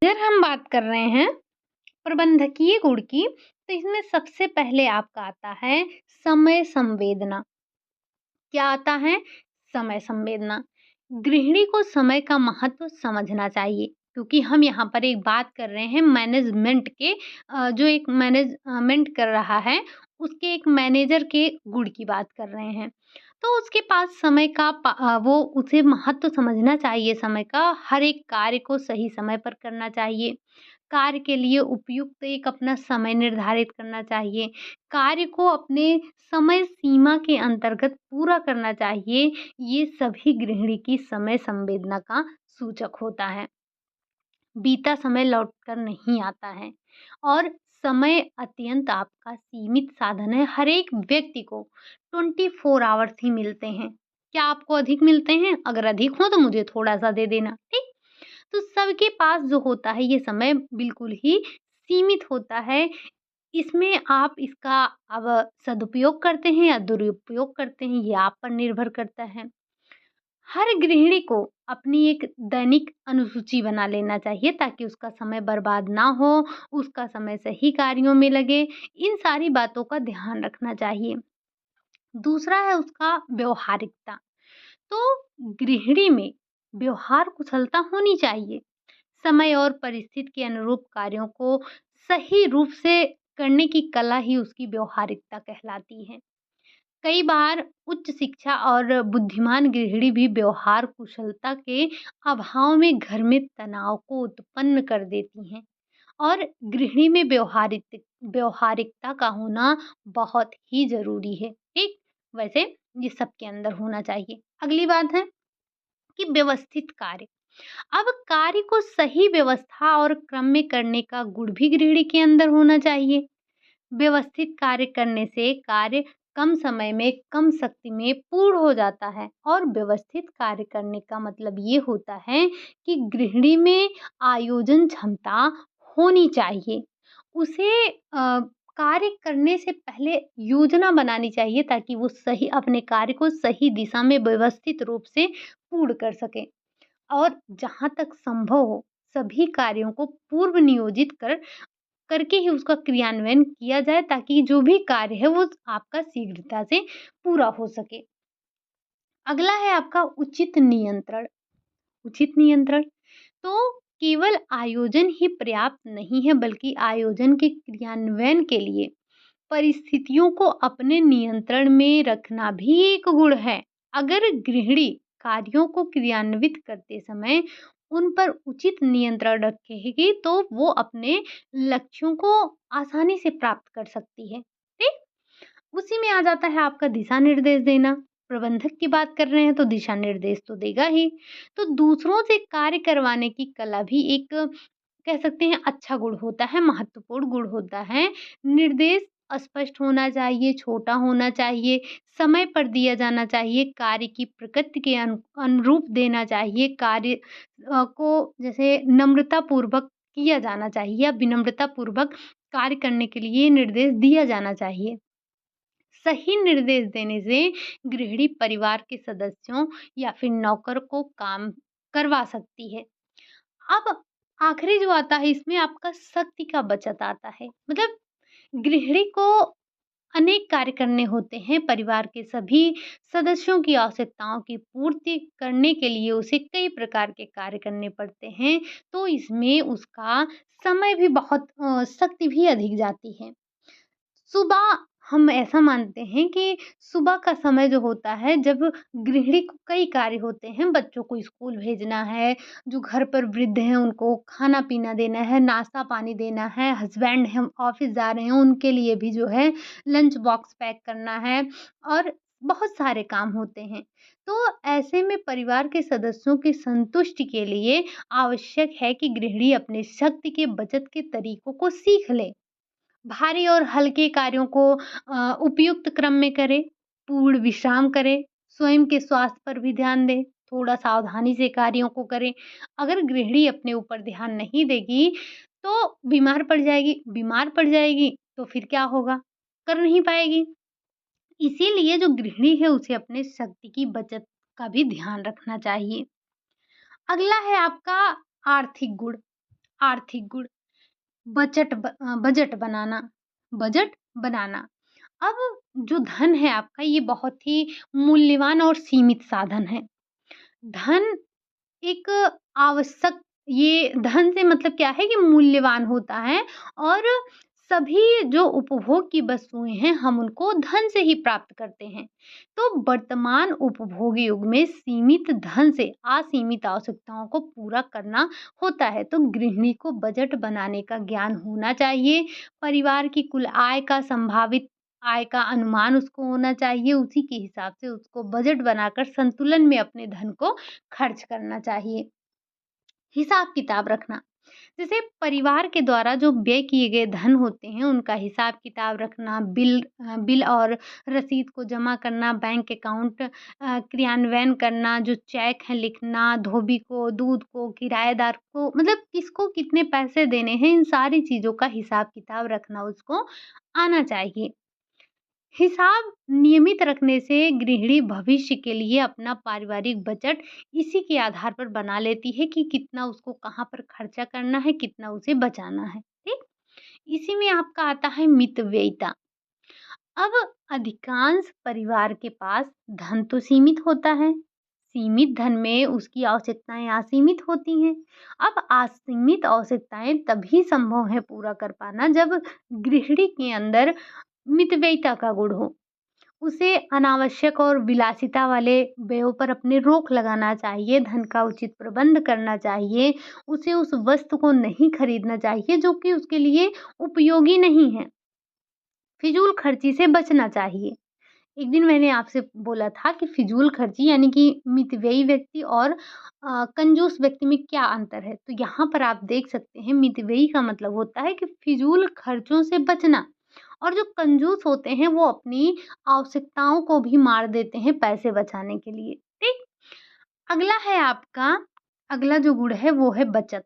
Speaker 1: अगर हम बात कर रहे हैं प्रबंधकीय गुण की, तो इसमें सबसे पहले आपका आता है समय संवेदना। क्या आता है? समय संवेदना। गृहिणी को समय का महत्व समझना चाहिए, क्योंकि हम यहाँ पर एक बात कर रहे हैं मैनेजमेंट के, जो एक मैनेजमेंट कर रहा है, उसके एक मैनेजर के गुण की बात कर रहे हैं। तो उसके पास समय का वो उसे महत्व समझना चाहिए समय का, हर एक कार्य को सही समय पर करना चाहिए। कार्य के लिए उपयुक्त एक अपना समय निर्धारित करना चाहिए। कार्य को अपने समय सीमा के अंतर्गत पूरा करना चाहिए। ये सभी गृहिणी की समय संवेदना का सूचक होता है। बीता समय लौटकर नहीं आता है और समय अत्यंत आपका सीमित साधन है। हर एक व्यक्ति को 24 आवर्स ही मिलते हैं। क्या आपको अधिक मिलते हैं? अगर अधिक हो तो मुझे थोड़ा-सा दे देना, ठीक? तो सबके पास जो होता है ये समय बिल्कुल ही सीमित होता है। इसमें आप इसका अब सदुपयोग करते हैं या दुरुपयोग करते हैं, ये आप पर निर्भर करता है। हर गृहिणी को अपनी एक दैनिक अनुसूची बना लेना चाहिए, ताकि उसका समय बर्बाद ना हो, उसका समय सही कार्यों में लगे। इन सारी बातों का ध्यान रखना चाहिए। दूसरा है उसका व्यावहारिकता। तो गृहिणी में व्यवहार कुशलता होनी चाहिए। समय और परिस्थिति के अनुरूप कार्यों को सही रूप से करने की कला ही उसकी व्यावहारिकता कहलाती है। कई बार उच्च शिक्षा और बुद्धिमान गृहिणी भी व्यवहार कुशलता के अभाव में घर में तनाव को उत्पन्न कर देती हैं, और गृहिणी में व्यवहारिकता का होना बहुत ही ज़रूरी है, ठीक? वैसे ये सबके अंदर होना चाहिए। अगली बात है कि व्यवस्थित कार्य। अब कार्य को सही व्यवस्था और क्रम में करने का गुण भी गृहिणी के अंदर होना चाहिए। व्यवस्थित कार्य करने से कार्य कम समय में, कम शक्ति में पूर्ण हो जाता है, और व्यवस्थित कार्य करने का मतलब ये होता है कि गृहिणी में आयोजन क्षमता होनी चाहिए। उसे कार्य करने से पहले योजना बनानी चाहिए, ताकि वो सही अपने कार्य को सही दिशा में व्यवस्थित रूप से पूर्ण कर सके। और जहाँ तक संभव हो, सभी कार्यों को पूर्व नियोजित करके ही उसका क्रियान्वयन किया जाए, ताकि जो भी कार्य है वो आपका शीघ्रता से पूरा हो सके। अगला है आपका उचित नियंत्रण। उचित नियंत्रण, तो केवल आयोजन ही पर्याप्त नहीं है, बल्कि आयोजन के क्रियान्वयन के लिए परिस्थितियों को अपने नियंत्रण में रखना भी एक गुण है। अगर गृहिणी कार्यों को क्रियान्वित करते समय उन पर उचित नियंत्रण रखेगी, तो वो अपने लक्ष्यों को आसानी से प्राप्त कर सकती है, ठीक? उसी में आ जाता है आपका दिशा निर्देश देना। प्रबंधक की बात कर रहे हैं तो दिशा निर्देश तो देगा ही। तो दूसरों से कार्य करवाने की कला भी एक, कह सकते हैं, अच्छा गुण होता है, महत्वपूर्ण गुण होता है। निर्देश स्पष्ट होना चाहिए, छोटा होना चाहिए, समय पर दिया जाना चाहिए, कार्य की प्रकृति के अनुरूप देना चाहिए, कार्य को जैसे नम्रतापूर्वक किया जाना चाहिए या विनम्रतापूर्वक कार्य करने के लिए निर्देश दिया जाना चाहिए। सही निर्देश देने से गृहिणी परिवार के सदस्यों या फिर नौकर को काम करवा सकती है। अब आखिरी जो आता है इसमें आपका शक्ति का बचत आता है। मतलब गृहिणी को अनेक कार्य करने होते हैं, परिवार के सभी सदस्यों की आवश्यकताओं की पूर्ति करने के लिए उसे कई प्रकार के कार्य करने पड़ते हैं। तो इसमें उसका समय भी बहुत शक्ति भी अधिक जाती है। सुबह हम ऐसा मानते हैं कि सुबह का समय जो होता है, जब गृहिणी को कई कार्य होते हैं, बच्चों को स्कूल भेजना है, जो घर पर वृद्ध हैं उनको खाना-पीना देना है, नाश्ता-पानी देना है, हस्बैंड हैं ऑफ़िस जा रहे हैं उनके लिए भी जो है लंच बॉक्स पैक करना है, और बहुत सारे काम होते हैं। तो ऐसे में परिवार के सदस्यों की संतुष्टि के लिए आवश्यक है कि गृहिणी अपने शक्ति के बचत के तरीकों को सीख ले। भारी और हल्के कार्यों को उपयुक्त क्रम में करें, पूर्ण विश्राम करें, स्वयं के स्वास्थ्य पर भी ध्यान दें, थोड़ा सावधानी से कार्यों को करें। अगर गृहिणी अपने ऊपर ध्यान नहीं देगी, तो बीमार पड़ जाएगी तो फिर क्या होगा? कर नहीं पाएगी। इसीलिए जो गृहिणी है उसे अपने शक्ति की बचत का भी ध्यान रखना चाहिए। अगला है आपका आर्थिक गुण। आर्थिक गुण, बजट बनाना, बजट बनाना। अब जो धन है आपका ये बहुत ही मूल्यवान और सीमित साधन है। धन एक आवश्यक, ये धन से मतलब क्या है कि मूल्यवान होता है और सभी जो उपभोग की वस्तुएँ हैं, हम उनको धन से ही प्राप्त करते हैं। तो वर्तमान उपभोगी युग में सीमित धन से असीमित आवश्यकताओं को पूरा करना होता है। तो गृहिणी को बजट बनाने का ज्ञान होना चाहिए। परिवार की कुल आय का संभावित आय का अनुमान उसको होना चाहिए। उसी के हिसाब से उसको बजट बनाकर संतुलन में अपने धन को खर्च करना चाहिए। हिसाब-किताब रखना, जैसे परिवार के द्वारा जो व्यय किए गए धन होते हैं, उनका हिसाब-किताब रखना, बिल और रसीद को जमा करना, बैंक अकाउंट क्रियान्वयन करना, जो चेक है लिखना, धोबी को, दूध को, किराएदार को, मतलब किसको कितने पैसे देने हैं, इन सारी चीज़ों का हिसाब-किताब रखना उसको आना चाहिए। हिसाब नियमित रखने से गृहिणी भविष्य के लिए अपना पारिवारिक बजट इसी के आधार पर बना लेती है कि कितना उसको कहाँ पर खर्चा करना है, कितना उसे बचाना है, ठीक? इसी में आपका आता है मितव्ययिता। अब अधिकांश परिवार के पास धन तो सीमित होता है, सीमित धन में उसकी आवश्यकताएं असीमित होती हैं। अब असीमित आवश्यकताएं तभी संभव है पूरा कर पाना जब गृहिणी के अंदर मितव्ययिता का गुण हो। उसे अनावश्यक और विलासिता वाले व्ययों पर अपने रोक लगाना चाहिए, धन का उचित प्रबंध करना चाहिए, उसे उस वस्तु को नहीं खरीदना चाहिए जो कि उसके लिए उपयोगी नहीं है। फिजूल खर्ची से बचना चाहिए। एक दिन मैंने आपसे बोला था कि फिजूल खर्ची यानी कि मितव्ययी व्यक्ति और कंजूस व्यक्ति में क्या अंतर है? तो यहाँ पर आप देख सकते हैं मितव्ययी का मतलब होता है कि फिजूल खर्चों से बचना और जो कंजूस होते हैं वो अपनी आवश्यकताओं को भी मार देते हैं पैसे बचाने के लिए, ठीक? अगला है आपका अगला जो गुण है वो है बचत।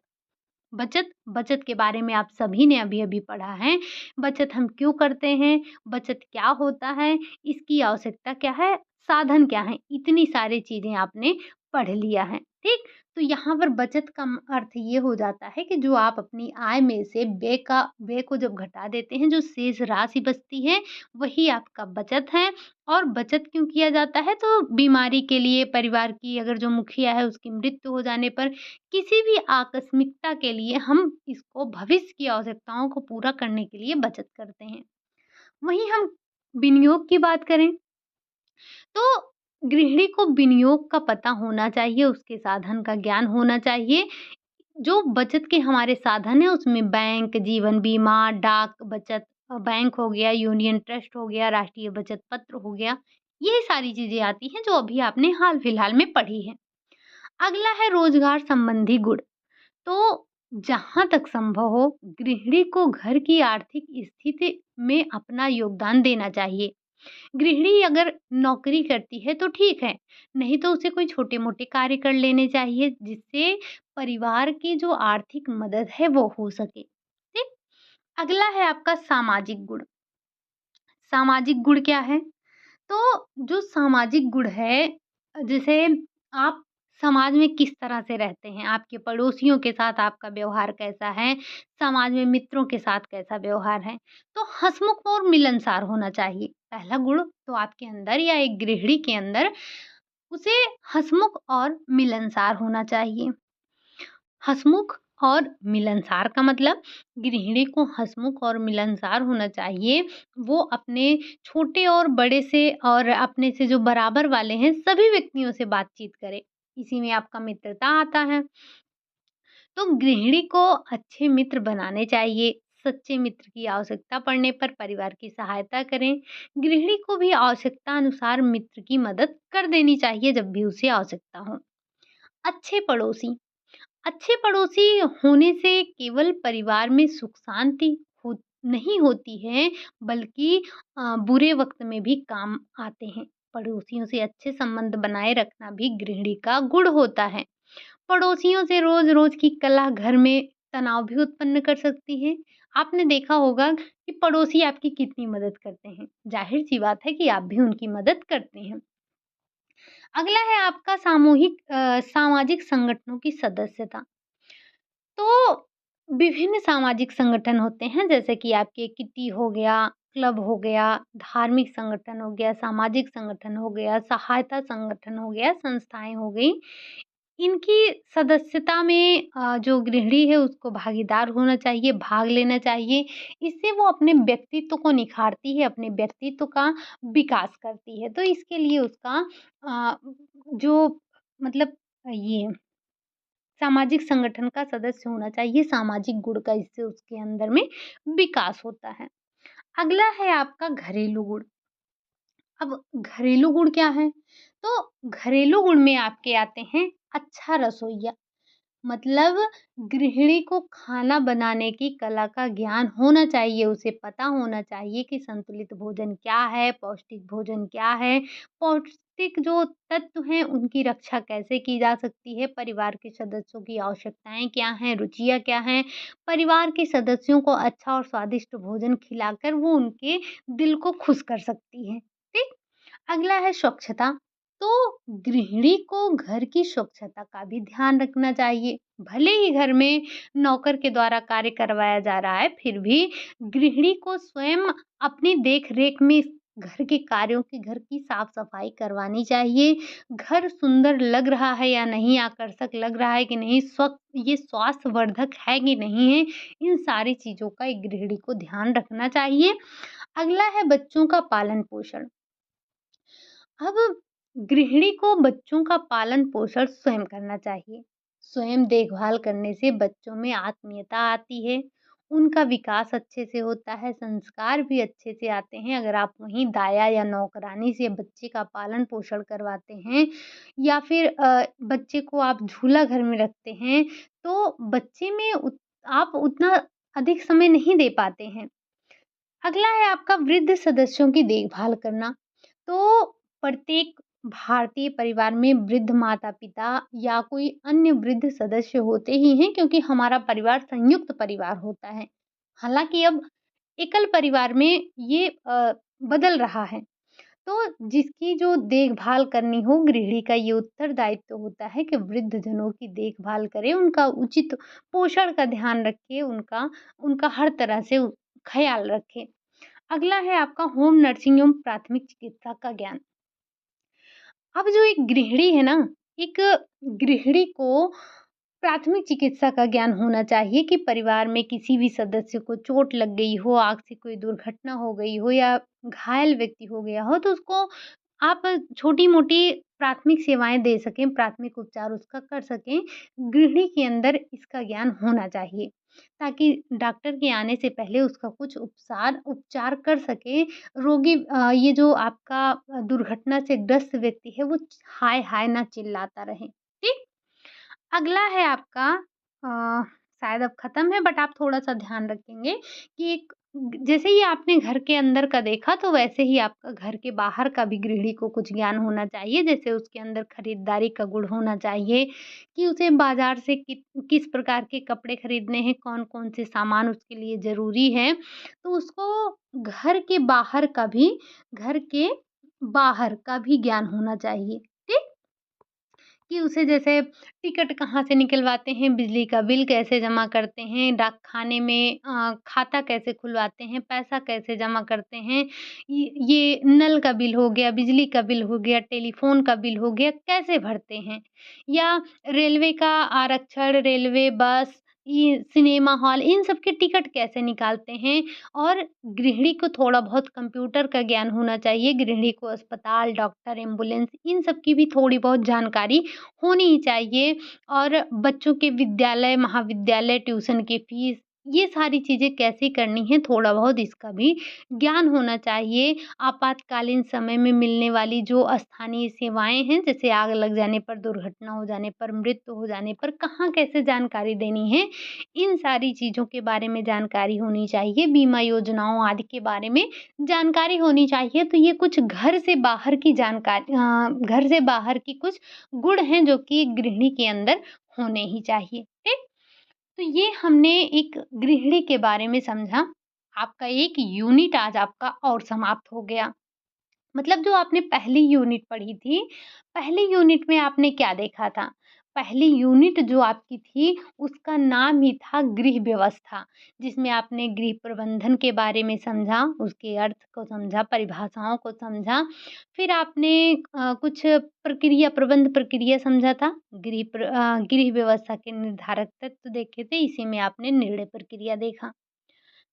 Speaker 1: बचत के बारे में आप सभी ने अभी-अभी पढ़ा है। बचत हम क्यों करते हैं? बचत क्या होता है? इसकी आवश्यकता क्या है? साधन क्या हैं? इतनी सारी चीज़ें आपने पढ़ लिया है, ठीक? तो यहाँ पर बचत का अर्थ ये हो जाता है कि जो आप अपनी आय में से व्यय को जब घटा देते हैं, जो शेष राशि बचती है, वही आपका बचत है। और बचत क्यों किया जाता है? तो बीमारी के लिए, परिवार की अगर जो मुखिया है उसकी मृत्यु हो जाने पर किसी भी आकस्मिकता के लिए हम इसको भविष्य की आवश्यकताओं को पूरा करने के लिए बचत करते हैं। वहीं हम विनियोग की बात करें, तो गृहिणी को विनियोग का पता होना चाहिए, उसके साधन का ज्ञान होना चाहिए। जो बचत के हमारे साधन हैं उसमें बैंक, जीवन बीमा, डाक बचत बैंक हो गया, यूनियन ट्रस्ट हो गया, राष्ट्रीय बचत पत्र हो गया, यही सारी चीज़ें आती हैं जो अभी आपने हाल-फिलहाल में पढ़ी हैं। अगला है रोज़गार संबंधी गुण। तो जहाँ तक संभव हो गृहिणी को घर की आर्थिक स्थिति में अपना योगदान देना चाहिए। गृहिणी अगर नौकरी करती है तो ठीक है, नहीं तो उसे कोई छोटे-मोटे कार्य कर लेने चाहिए जिससे परिवार की जो आर्थिक मदद है वो हो सके। ठीक? अगला है आपका सामाजिक गुण। सामाजिक गुण क्या है? तो जो सामाजिक गुण है, जैसे आप समाज में किस तरह से रहते हैं, आपके पड़ोसियों के साथ आपका व्यवहार कैसा है, समाज में मित्रों के साथ कैसा व्यवहार है, तो हँसमुख और मिलनसार होना चाहिए। पहला गुण तो आपके अंदर या एक गृहिणी के अंदर उसे हँसमुख और मिलनसार होना चाहिए। हँसमुख और मिलनसार का मतलब गृहिणी को हँसमुख और मिलनसार होना चाहिए। वो अपने छोटे और बड़े से और अपने से जो बराबर वाले हैं सभी व्यक्तियों से बातचीत करे। इसी में आपका मित्रता आता है। तो गृहिणी को अच्छे मित्र बनाने चाहिए। सच्चे मित्र की आवश्यकता पड़ने पर परिवार की सहायता करें। गृहिणी को भी आवश्यकता अनुसार मित्र की मदद कर देनी चाहिए जब भी उसे आवश्यकता हो। अच्छे पड़ोसी अच्छे पड़ोसी होने से केवल परिवार में सुख शांति हो नहीं होती है, बल्कि बुरे वक्त में भी काम आते हैं। पड़ोसियों से अच्छे संबंध बनाए रखना भी गृहिणी का गुण होता है। पड़ोसियों से रोज रोज की कलह घर में तनाव भी उत्पन्न कर सकती है। आपने देखा होगा कि पड़ोसी आपकी कितनी मदद करते हैं, जाहिर सी बात है कि आप भी उनकी मदद करते हैं। अगला है आपका सामाजिक संगठनों की सदस्यता। तो विभिन्न सामाजिक संगठन होते हैं, जैसे कि आपके किटी हो गया, क्लब हो गया, धार्मिक संगठन हो गया, सामाजिक संगठन हो गया, सहायता संगठन हो गया, संस्थाएँ हो गई। इनकी सदस्यता में जो गृहिणी है उसको भागीदार होना चाहिए, भाग लेना चाहिए। इससे वो अपने व्यक्तित्व को निखारती है, अपने व्यक्तित्व का विकास करती है। तो इसके लिए उसका जो मतलब ये सामाजिक संगठन का सदस्य होना चाहिए, सामाजिक गुण का इससे उसके अंदर में विकास होता है। अगला है आपका घरेलू गुण। अब घरेलू गुण क्या है? तो घरेलू गुण में आपके आते हैं अच्छा रसोइया। मतलब गृहिणी को खाना बनाने की कला का ज्ञान होना चाहिए, उसे पता होना चाहिए कि संतुलित भोजन क्या है, पौष्टिक भोजन क्या है, पौष्टिक जो तत्व हैं उनकी रक्षा कैसे की जा सकती है, परिवार के सदस्यों की आवश्यकताएँ क्या हैं, रुचियाँ क्या हैं, परिवार के सदस्यों को अच्छा और स्वादिष्ट भोजन खिलाकर वो उनके दिल को खुश कर सकती है। ठीक? अगला है स्वच्छता। तो गृहिणी को घर की स्वच्छता का भी ध्यान रखना चाहिए। भले ही घर में नौकर के द्वारा कार्य करवाया जा रहा है, फिर भी गृहिणी को स्वयं अपनी देख-रेख में घर के कार्यों की, घर की साफ-सफाई करवानी चाहिए। घर सुंदर लग रहा है या नहीं, आकर्षक लग रहा है कि नहीं, ये स्वास्थ्यवर्धक है कि नहीं है, इन सारी चीज़ों का एक गृहिणी को ध्यान रखना चाहिए। अगला है बच्चों का पालन-पोषण। अब गृहिणी को बच्चों का पालन-पोषण स्वयं करना चाहिए। स्वयं देखभाल करने से बच्चों में आत्मीयता आती है, उनका विकास अच्छे से होता है, संस्कार भी अच्छे से आते हैं। अगर आप वहीं दाया या नौकरानी से बच्चे का पालन-पोषण करवाते हैं या फिर बच्चे को आप झूला घर में रखते हैं, तो बच्चे में आप उतना अधिक समय नहीं दे पाते हैं। अगला है आपका वृद्ध सदस्यों की देखभाल करना। तो प्रत्येक भारतीय परिवार में वृद्ध माता-पिता या कोई अन्य वृद्ध सदस्य होते ही हैं, क्योंकि हमारा परिवार संयुक्त परिवार होता है। हालाँकि अब एकल परिवार में ये बदल रहा है। तो जिसकी जो देखभाल करनी हो, गृहिणी का ये उत्तरदायित्व होता है कि वृद्धजनों की देखभाल करे, उनका उचित पोषण का ध्यान रखे, उनका उनका हर तरह से ख़्याल रखे। अगला है आपका होम नर्सिंग एवं प्राथमिक चिकित्सा का ज्ञान। अब जो एक गृहिणी है ना, एक गृहिणी को प्राथमिक चिकित्सा का ज्ञान होना चाहिए कि परिवार में किसी भी सदस्य को चोट लग गई हो, आग से कोई दुर्घटना हो गई हो या घायल व्यक्ति हो गया हो, तो उसको आप छोटी-मोटी प्राथमिक सेवाएँ दे सकें, प्राथमिक उपचार उसका कर सकें। गृहिणी के अंदर इसका ज्ञान होना चाहिए, ताकि डॉक्टर के आने से पहले उसका कुछ उपचार कर सके। रोगी ये जो आपका दुर्घटना से ग्रस्त व्यक्ति है, वो हाय हाय ना चिल्लाता रहे। ठीक? अगला है आपका शायद अब खत्म है, बट आप थोड़ा-सा ध्यान रखेंगे कि एक जैसे ही आपने घर के अंदर का देखा, तो वैसे ही आपका घर के बाहर का भी गृहिणी को कुछ ज्ञान होना चाहिए। जैसे उसके अंदर खरीदारी का गुण होना चाहिए कि उसे बाज़ार से किस प्रकार के कपड़े खरीदने हैं, कौन-कौन से सामान उसके लिए ज़रूरी है। तो उसको घर के बाहर का भी ज्ञान होना चाहिए। ठीक? कि उसे जैसे टिकट कहाँ से निकलवाते हैं, बिजली का बिल कैसे जमा करते हैं, डाकखाने में खाता कैसे खुलवाते हैं, पैसा कैसे जमा करते हैं, ये नल का बिल हो गया, बिजली का बिल हो गया, टेलीफ़ोन का बिल हो गया, कैसे भरते हैं? या रेलवे का आरक्षण, रेलवे बस, ये सिनेमा हॉल, इन सब के टिकट कैसे निकालते हैं? और गृहिणी को थोड़ा बहुत कंप्यूटर का ज्ञान होना चाहिए, गृहिणी को अस्पताल, डॉक्टर, एम्बुलेंस, इन सब की भी थोड़ी बहुत जानकारी होनी ही चाहिए। और बच्चों के विद्यालय, महाविद्यालय, ट्यूशन की फ़ीस, ये सारी चीज़ें कैसे करनी है, थोड़ा बहुत इसका भी ज्ञान होना चाहिए। आपातकालीन समय में मिलने वाली जो स्थानीय सेवाएँ हैं, जैसे आग लग जाने पर, दुर्घटना हो जाने पर, मृत्यु हो जाने पर कहाँ कैसे जानकारी देनी है, इन सारी चीज़ों के बारे में जानकारी होनी चाहिए। बीमा योजनाओं आदि के बारे में जानकारी होनी चाहिए। तो ये कुछ घर से बाहर की कुछ गुण हैं जो कि गृहिणी के अंदर होने ही चाहिए, ठीक? तो ये हमने एक गृहिणी के बारे में समझा। आपका एक यूनिट आज आपका और समाप्त हो गया। मतलब जो आपने पहली यूनिट पढ़ी थी, पहली यूनिट में आपने क्या देखा था? पहली यूनिट जो आपकी थी उसका नाम ही था गृह व्यवस्था, जिसमें आपने गृह प्रबंधन के बारे में समझा, उसके अर्थ को समझा, परिभाषाओं को समझा। फिर आपने कुछ प्रक्रिया प्रबंध प्रक्रिया समझा था। गृह व्यवस्था के निर्धारक तत्व देखे थे, इसी में आपने निर्णय प्रक्रिया देखा।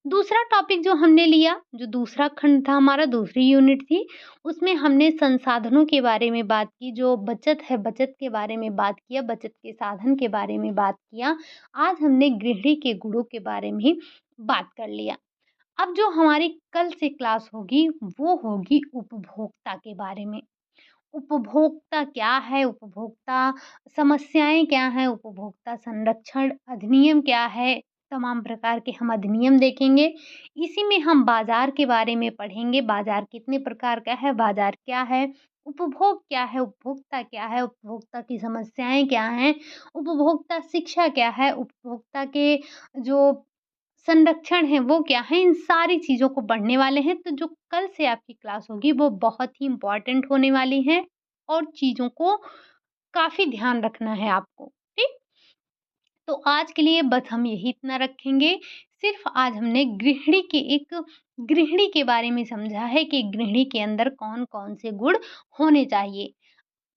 Speaker 1: दूसरा टॉपिक जो हमने लिया, जो दूसरा खंड था हमारा, दूसरी यूनिट थी, उसमें हमने संसाधनों के बारे में बात की, जो बचत है, बचत के बारे में बात किया, बचत के साधन के बारे में बात किया। आज हमने गृहिणी के गुणों के बारे में ही बात कर लिया। अब जो हमारी कल से क्लास होगी, वो होगी उपभोक्ता के बारे में। उपभोक्ता क्या है? उपभोक्ता समस्याएँ क्या हैं? उपभोक्ता संरक्षण अधिनियम क्या है? तमाम प्रकार के हम अधिनियम देखेंगे। इसी में हम बाज़ार के बारे में पढ़ेंगे, बाज़ार कितने प्रकार का है? बाज़ार क्या है? उपभोग क्या है? उपभोक्ता क्या है? उपभोक्ता की समस्याएँ क्या हैं? उपभोक्ता शिक्षा क्या है? उपभोक्ता के जो संरक्षण है वो क्या है? इन सारी चीज़ों को पढ़ने वाले हैं। तो जो कल से आपकी क्लास होगी वो बहुत ही इम्पोर्टेंट होने वाली है और चीज़ों को काफ़ी ध्यान रखना है आपको, ठीक? तो आज के लिए बस हम यही इतना रखेंगे। सिर्फ़ आज हमने गृहिणी के बारे में समझा है कि गृहिणी के अंदर कौन-कौन से गुण होने चाहिए।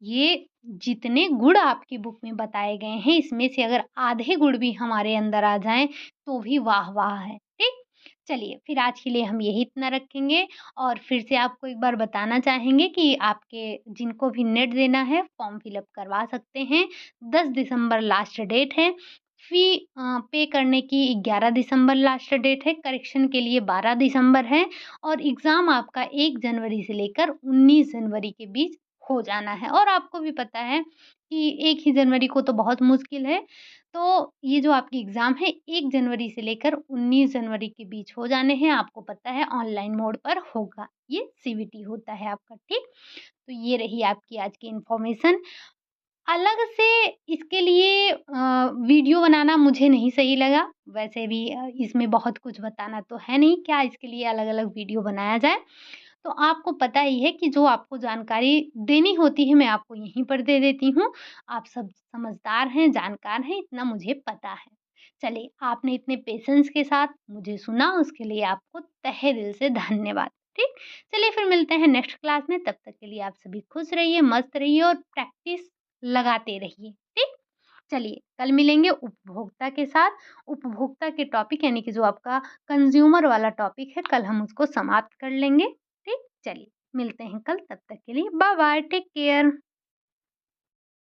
Speaker 1: ये जितने गुण आपकी बुक में बताए गए हैं, इसमें से अगर आधे गुण भी हमारे अंदर आ जाएँ, तो भी वाह-वाह है, ठीक? चलिए, फिर आज के लिए हम यही इतना रखेंगे और फिर से आपको एक बार बताना चाहेंगे कि आपके जिनको भी नेट देना है, फॉर्म फिल अप करवा सकते हैं। 10 दिसंबर लास्ट डेट है। पे करने की 11 दिसंबर लास्ट डेट है, करेक्शन के लिए 12 दिसंबर है और एग्ज़ाम आपका 1 जनवरी से लेकर 19 जनवरी के बीच हो जाना है और आपको भी पता है कि 1 ही जनवरी को तो बहुत मुश्किल है, तो ये जो आपकी एग्ज़ाम है 1 जनवरी से लेकर 19 जनवरी के बीच हो जाने हैं, आपको पता है ऑनलाइन मोड पर होगा, ये सीबीटी होता है आपका, ठीक? तो ये रही आपकी आज की इन्फॉर्मेशन। अलग से इसके लिए वीडियो बनाना मुझे नहीं सही लगा, वैसे भी इसमें बहुत कुछ बताना तो है नहीं, क्या इसके लिए अलग-अलग वीडियो बनाया जाए। तो आपको पता ही है कि जो आपको जानकारी देनी होती है, मैं आपको यहीं पर दे देती हूँ। आप सब समझदार हैं, जानकार हैं, इतना मुझे पता है। चलिए, आपने इतने पेशेंस के साथ मुझे सुना, उसके लिए आपको तहे दिल से धन्यवाद। ठीक? चलिए फिर मिलते हैं नेक्स्ट क्लास में, तब तक के लिए आप सभी खुश रहिए, मस्त रहिए और प्रैक्टिस लगाते रहिए। ठीक? चलिए, कल मिलेंगे उपभोक्ता के साथ। उपभोक्ता के टॉपिक यानी कि जो आपका कंज़्यूमर वाला टॉपिक है, कल हम उसको समाप्त कर लेंगे। ठीक? चलिए, मिलते हैं कल, तब तक के लिए बाय-बाय, टेक केयर।